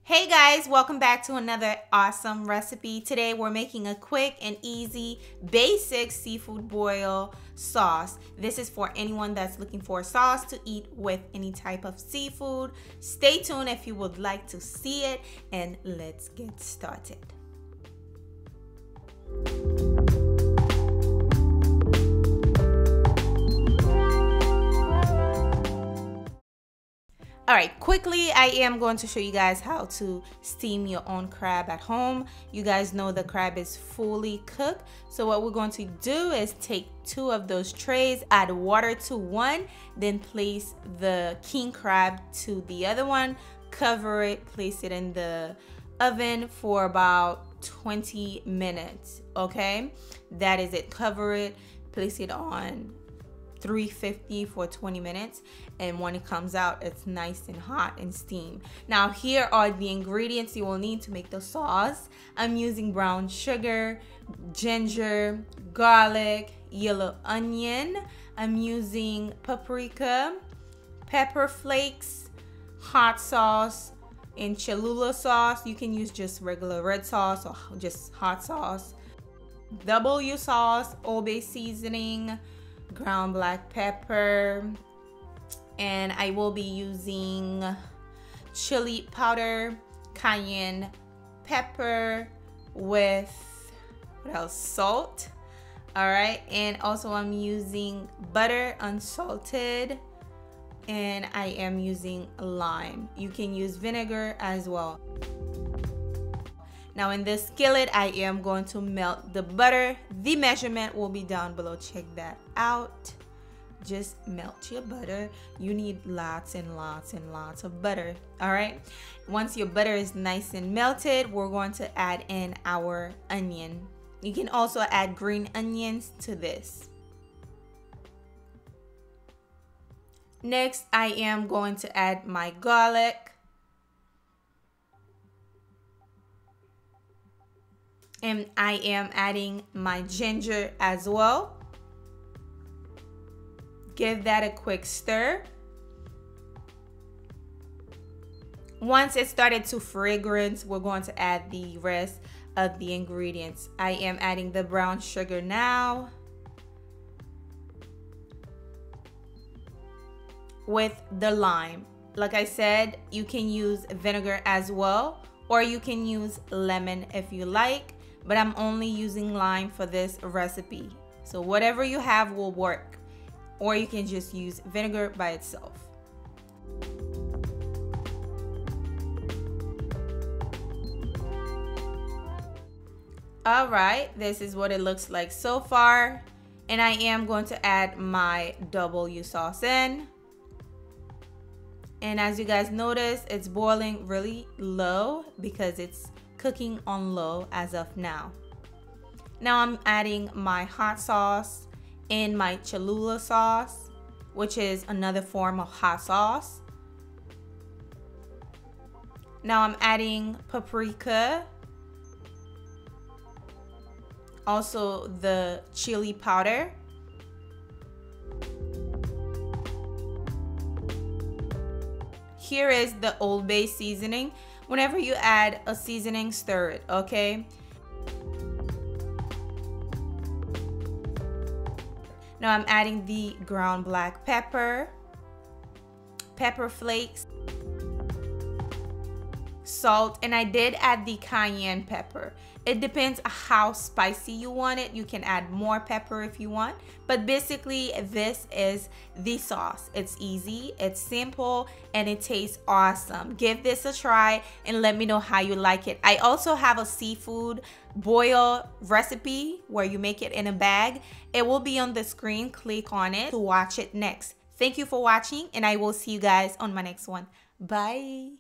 Hey guys, welcome back to another awesome recipe. Today we're making a quick and easy basic seafood boil sauce. This is for anyone that's looking for a sauce to eat with any type of seafood. Stay tuned if you would like to see it, and let's get started. All right, quickly, I am going to show you guys how to steam your own crab at home. You guys know the crab is fully cooked. So what we're going to do is take 2 of those trays, add water to one, then place the king crab to the other one, cover it, place it in the oven for about 20 minutes, okay? That is it. Cover it, place it on 350 for 20 minutes, and when it comes out, it's nice and hot and steamed. Now here are the ingredients you will need to make the sauce. I'm using brown sugar, ginger, garlic, yellow onion. I'm using paprika, pepper flakes, hot sauce, and chalulla sauce. You can use just regular red sauce or just hot sauce, W sauce, Old Bay seasoning, ground black pepper, and I will be using chili powder, cayenne pepper with what else, salt. All right, and also I'm using butter, unsalted, and I am using lime. You can use vinegar as well. Now in this skillet, I am going to melt the butter. The measurement will be down below. Check that out. Just melt your butter. You need lots and lots and lots of butter. All right. Once your butter is nice and melted, we're going to add in our onion. You can also add green onions to this. Next, I am going to add my garlic. And I am adding my ginger as well. Give that a quick stir. Once it started to fragrance, we're going to add the rest of the ingredients. I am adding the brown sugar now with the lime. Like I said, you can use vinegar as well, or you can use lemon if you like. But I'm only using lime for this recipe. So whatever you have will work. Or you can just use vinegar by itself. All right, this is what it looks like so far. And I am going to add my W sauce in. And as you guys notice, it's boiling really low because it's cooking on low as of now. Now I'm adding my hot sauce and my chalulla sauce, which is another form of hot sauce. Now I'm adding paprika, also the chili powder. Here is the Old Bay seasoning. Whenever you add a seasoning, stir it, okay? Now I'm adding the ground black pepper, pepper flakes, salt, and I did add the cayenne pepper. It depends how spicy you want it. You can add more pepper if you want, but basically this is the sauce. It's easy, it's simple, and it tastes awesome. Give this a try and let me know how you like it. I also have a seafood boil recipe where you make it in a bag. It will be on the screen. Click on it to watch it next. Thank you for watching, and I will see you guys on my next one. Bye.